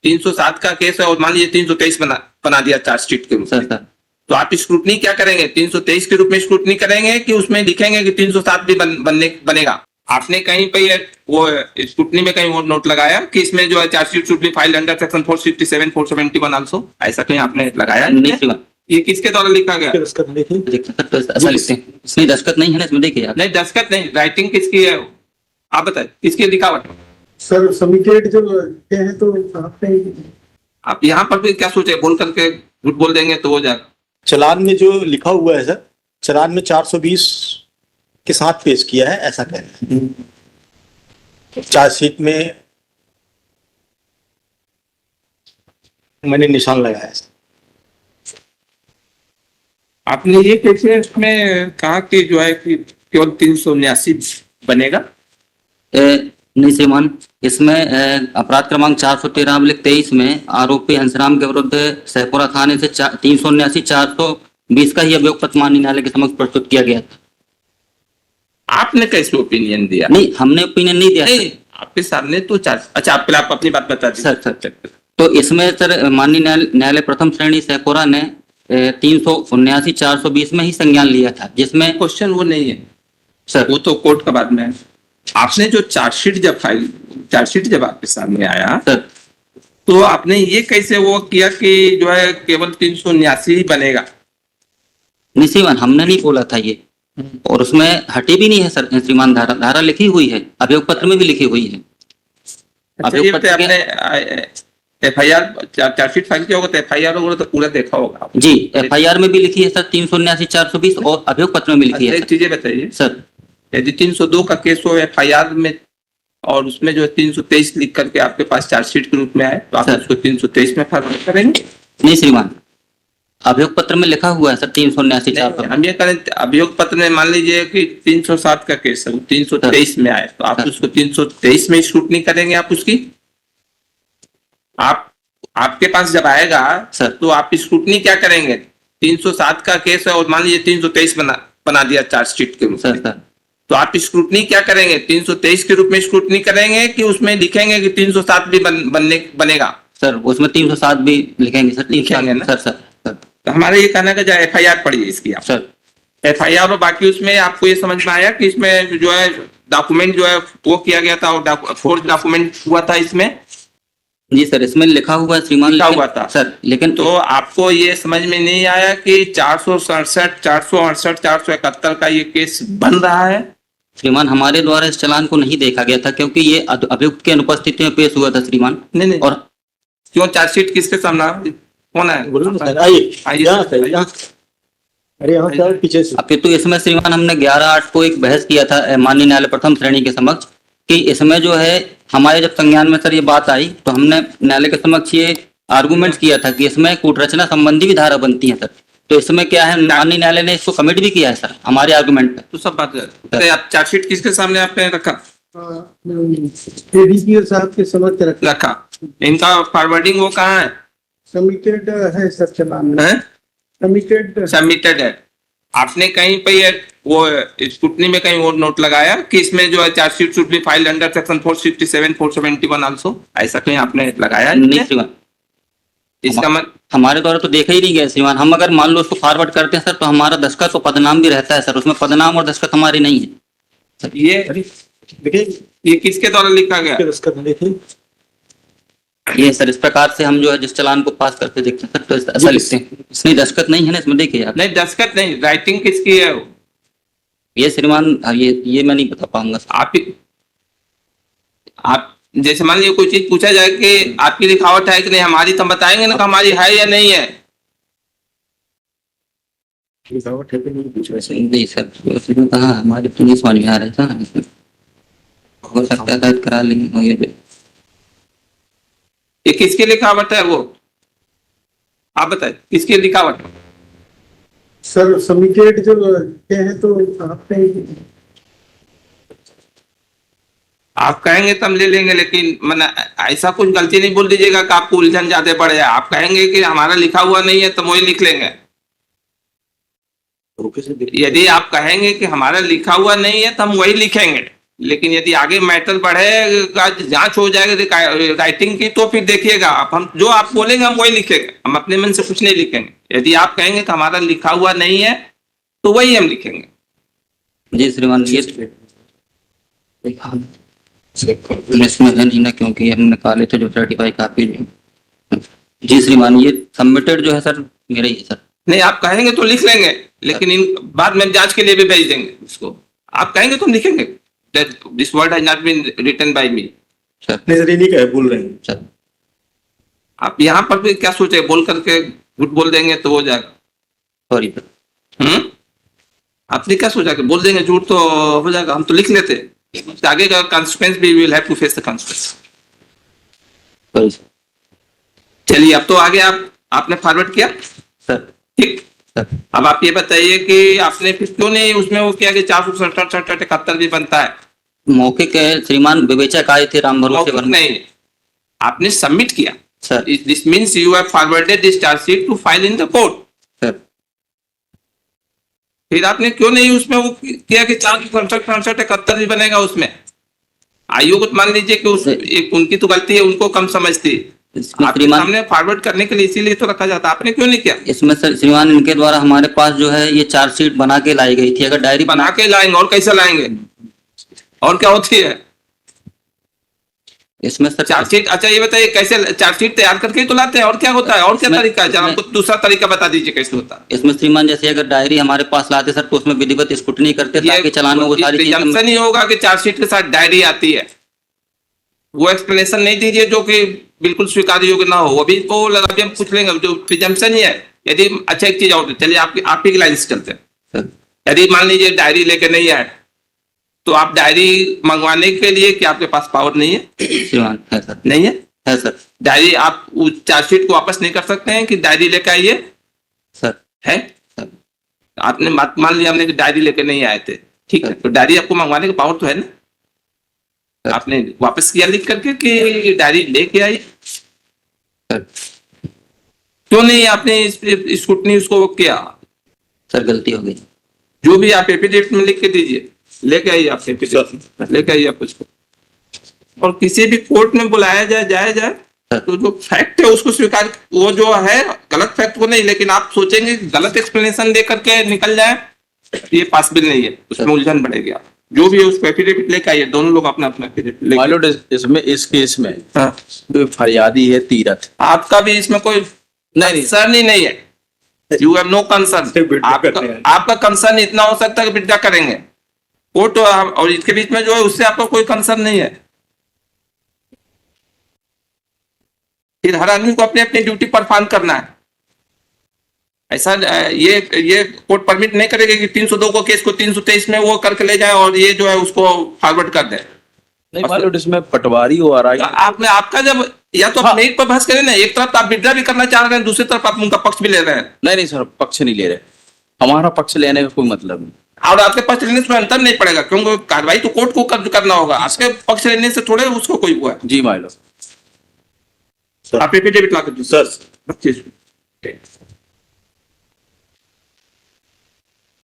307 का केस है और मान लीजिए 323 बना दिया चार्जशीट के रूप में, तो आप स्क्रूटनी क्या करेंगे? 323 के रूप में स्क्रूटनी करेंगे कि उसमें लिखेंगे कि 307 भी बनेगा? आपने कहीं पे वो स्क्रूटनी में कहीं वो नोट लगाया कि इसमें जो है chargesheet should be filed under section 467 471 also, ऐसा कहीं आपने लगाया? नहीं, ये किसके द्वारा लिखा गया? इसमें दस्तखत नहीं है ना, इसमें देखिए आप। नहीं, दस्तखत नहीं, राइटिंग किसकी है आप बताए, किसकी लिखावट? सर सबमिटेड जो है तो आपने आप यहाँ पर भी क्या सोचे, बोल करके झूठ बोल देंगे तो हो जाएगा। चालान में जो लिखा हुआ है सर, चालान में 420 के साथ पेश किया है, ऐसा कहना है। चार्जशीट में मैंने निशान लगाया है। आपने ये कैसे इसमें कहा कि जो है कि केवल 379 बनेगा? नहीं श्रीमान, इसमें अपराध क्रमांक 413/23 में आरोपी हंसराम के विरुद्ध सहपुरा थाने से 379 420 का ही अभियोग पत्र माननीय न्यायालय के समक्ष प्रस्तुत किया गया था। आपने कैसे ओपिनियन दिया? नहीं, हमने ओपिनियन नहीं दिया। नहीं, आपके सामने तो अच्छा, आप अपनी बात बता दीजिए। सर तो इसमें सर माननीय न्यायालय प्रथम श्रेणी सहपुरा ने 379 420 में ही संज्ञान लिया था, जिसमें क्वेश्चन वो नहीं है सर, वो तो कोर्ट का बाद में है। आपने जो चार्जशीट जब आपके सामने आया सर, तो आपने ये कैसे वो किया कि जो है केवल 379 ही बनेगा? नहीं श्रीमान, हमने नहीं बोला था ये, और उसमें हटी भी नहीं है सर श्रीमान, धारा लिखी हुई है, अभियोग पत्र में भी लिखी हुई है। अभियोग पत्र आपने FIR चार्जशीट फाइल किया होगा तो FIR वगैरह तो पूरा देखा होगा जी, FIR में भी लिखी है सर 379 420 और अभियोग पत्र में भी लिखी है। एक चीजें बताइए सर, यदि 302 का केस हो FIR में और उसमें जो है 323 लिख करके आपके पास चार्जशीट के रूप में आए तो आप उसको 323 में फॉरवर्ड करेंगे? नहीं श्रीमान, अभियोग पत्र में लिखा हुआ है सर 379 420। हम ये करें, अभियोग पत्र में मान लीजिए कि 307 का केस है, 323 में आए तो आप उसको 323 में स्क्रूटनी करेंगे आप उसकी? आपके पास जब आएगा सर तो आप स्क्रूटनी क्या करेंगे? 307 का केस है और मान लीजिए 323 बना दिया चार्जशीट के रूप में, तो आप स्क्रूटनी क्या करेंगे? 323 के रूप में स्क्रूटनी करेंगे कि उसमें लिखेंगे कि 307 भी बनेगा? सर, उसमें 307 भी लिखेंगे सर, लिखेंगे ना? सर तो हमारा ये कहना है कि FIR पढ़िए इसकी आप सर, FIR और बाकी उसमें आपको ये समझ में आया कि इसमें जो है डॉक्यूमेंट जो है वो किया गया था और फोर्ज डॉक्यूमेंट हुआ था इसमें? जी सर, इसमें लिखा हुआ है श्रीमान, लिखा हुआ था सर, लेकिन तो आपको ये समझ में नहीं आया कि 467 468 471 का ये केस बन रहा है? श्रीमान, हमारे द्वारा इस चालान को नहीं देखा गया था क्योंकि ये अभियुक्त की अनुपस्थिति में पेश हुआ था श्रीमान। नहीं और क्यों चार्जशीट किसके सामने कौन है? अरे यहाँ सर पीछे से। अब तो इसमें श्रीमान हमने 11/8 को एक बहस किया था माननीय न्यायालय प्रथम श्रेणी के समक्ष कि इसमें जो है हमारे जब संज्ञान में सर ये बात आई तो हमने न्यायालय के समक्ष ये आर्गुमेंट किया था कि इसमें कूटरचना संबंधी भी धारा बनती है सर, तो इसमें क्या है माननीय न्यायालय ने इसको कमिट भी किया है सर हमारे आर्गुमेंट पे। तो सब बात है, आप चार्जशीट किसके सामने आपने रखा? ADPO साहब के समक्ष रखा। इनका फॉरवर्डिंग वो कहाँ है? सबमिटेड है सर चालान है? सबमिटेड है। आपने कहीं पे ये वो स्क्रूटनी में कहीं वो नोट लगाया कि इसमें जो है chargesheet should be filed under section 467 471 also, ऐसा कहीं आपने लगाया? नहीं श्रीमान, इसका हमारे द्वारा तो देखा ही नहीं गया श्रीमान। हम अगर मान लो उसको फॉरवर्ड करते हैं सर तो हमारा दस्तखत तो पदनाम भी रहता है सर, उसमें पदनाम और दस्तखत हमारी नहीं है। ये देखिए ये किसके द्वारा लिखा गया? देखिए ये सर इस प्रकार से हम जो है जिस चालान को पास करके देखते हैं सर तो ऐसा लिखते हैं, इसमें दस्तखत नहीं है ना, इसमें देखिए आप। नहीं, दस्तखत नहीं, राइटिंग किसकी है? ये श्रीमान ये मैं नहीं बता पाऊंगा। आप जैसे मान लीजिए कोई चीज पूछा जाए कि आपकी लिखावट है कि नहीं, हमारी तो बताएंगे ना कि हमारी है या नहीं है। लिखावट है कि नहीं पूछ रहे नहीं सर, कहा हमारे तो नहीं समझ में आ रहा था, हो सकता है करा लेंगे। ये किसकी लिखावट है वो आप बताए, किसकी लिखावट? सर सबमिटेड जो है तो आपने आप कहेंगे तो हम ले लेंगे, लेकिन मैंने ऐसा कुछ गलती नहीं बोल दीजिएगा कि आपको उलझन ज्यादा पड़े। आप कहेंगे कि हमारा लिखा हुआ नहीं है तो वही लिख लेंगे। यदि आप कहेंगे कि हमारा लिखा हुआ नहीं है तो हम वही लिखेंगे। लेकिन यदि आगे मैटर बढ़ेगा, जांच हो जाएगा राइटिंग की, तो फिर देखिएगा आप, हम जो आप बोलेंगे हम वही लिखेंगे, हम अपने मन से कुछ नहीं लिखेंगे। यदि आप कहेंगे कि हमारा लिखा हुआ नहीं है तो वही हम लिखेंगे। जी श्रीमान, ये इसमें है नहीं ना, क्योंकि हमने निकाले थे जो सर्टिफाई कापी। जी श्रीमान, ये सबमिटेड जो है सर मेरा ही है सर। नहीं, आप कहेंगे तो लिख लेंगे, लेकिन इन बाद में जांच के लिए भी भेज देंगे उसको। आप कहेंगे तो हम लिखेंगे that this word has not been written by me। Sir नहीं सर, ये नहीं कहे, बोल रहे हैं। सर आप यहाँ पर भी क्या सोचे, बोल करके झूठ बोल देंगे तो हो जाएगा। Sorry sir. आपने क्या सोचा कि बोल देंगे झूठ तो हो जाएगा, हम तो लिख लेते। आगे का कॉन्सिक्वेंस भी will have to face the consequence. Sorry sir. चलिए, अब तो आगे आपने फॉरवर्ड किया सर ठीक। सर अब आप ये बताइए कि आपने फिर क्यों नहीं उसमें वो किया कि 467 भी बनता है। मौके के श्रीमान विवेचक आए थे राम भरोसे मौखिक नहीं, आपने सबमिट किया sir. This means you have forwarded this chargesheet to file in the court. Sir फिर आपने क्यों नहीं उसमें वो किया कि 467 भी बनेगा उसमें। आयोग को मान लीजिए कि उनकी तो गलती है, उनको कम समझती है। इसमें आपके श्रीमान सामने फॉरवर्ड करने के लिए इसीलिए तो रखा जाता, आपने क्यों नहीं किया। इसमें सर श्रीमान इनके द्वारा हमारे पास जो है ये चार्जशीट बना के लाई गई थी। अगर डायरी बना के लाएंगे और कैसे लाएंगे, और क्या होती है इसमें सर चार्जशीट। अच्छा ये बताइए कैसे चार्जशीट तैयार करके ही तो लाते हैं, और क्या होता है, और क्या तरीका है। हमको दूसरा तरीका बता दीजिए कैसे होता है। इसमें श्रीमान जैसे अगर डायरी हमारे पास लाते सर तो उसमें विधिवत स्क्रूटनी करते ताकि चालान में वो सारी चीजें। नहीं होगा कि चार्जशीट के साथ डायरी आती है, वो एक्सप्लेनेशन नहीं दीजिए जो कि बिल्कुल स्वीकार योग्य ना हो। अभी वो लगा हम पूछ लेंगे, जो प्रिजम्पशन ही है। यदि अच्छा एक चीज और, चलिए आप ही की लाइन से चलते हैं। सर यदि मान लीजिए डायरी लेके नहीं आए तो आप डायरी मंगवाने के लिए क्या आपके पास पावर नहीं है। श्रीमान है सर। नहीं है, है सर। डायरी आप उस चार्जशीट को वापस नहीं कर सकते हैं कि डायरी लेके आइए सर है। सर आपने मान लिया हमने कि डायरी लेके नहीं आए थे, ठीक है, तो डायरी आपको मंगवाने का पावर तो है ना। आपने वापस किया लिख करके कि डायरी लेके आई, सर क्यों नहीं आपने स्क्रूटनी उसको वो किया। सर गलती हो गई। जो भी आप एफिडेविट में लिख के दीजिए, लेके आइए आप एफिडेविट लेके आइए आप उसको। और किसी भी कोर्ट में बुलाया जाए तो जो फैक्ट है उसको स्वीकार, वो जो है गलत फैक्ट को नहीं, लेकिन आप सोचेंगे गलत एक्सप्लेनेशन दे करके निकल जाए, ये पॉसिबल नहीं है, उसमें उलझन बढ़ेगी। आप जो भी है उसको एफिडेविट लेके आइए, दोनों लोग अपना अपना एफिडेविट माय लॉर्ड, इसमें इस केस में जो फरियादी है तीरथ, आपका भी इसमें कोई कंसर्न ही नहीं है। You have no concern. आपका कंसर्न इतना हो सकता है कि विड्रॉ करेंगे कोर्ट, और इसके बीच में जो है उससे आपका कोई कंसर्न नहीं है। फिर हर आदमी को अपनी अपनी ड्यूटी परफॉर्म करना है। ऐसा ये कोर्ट परमिट नहीं करेगा कि 302 को केस को 323 में वो करके ले जाए और ये जो है उसको फॉरवर्ड कर दे। नहीं माय लॉर्ड, इसमें पटवारी हो रहा है। आपने आपका जब या तो आप मेरिट पर बहस करें ना, एक तरफ आप विड्रॉ भी करना चाह रहे हैं, दूसरी तरफ आप उनका पक्ष भी ले रहे हैं। नहीं सर, पक्ष नहीं ले रहे, हमारा पक्ष लेने का कोई मतलब नहीं। और आपके पक्ष लेने से अंतर नहीं पड़ेगा, क्योंकि कार्रवाई तो कोर्ट को करना होगा। आपके पक्ष लेने से थोड़े उसको कोई हुआ है। जी माय लॉर्ड। आप एफिडेविट ला कर सर दीजिए।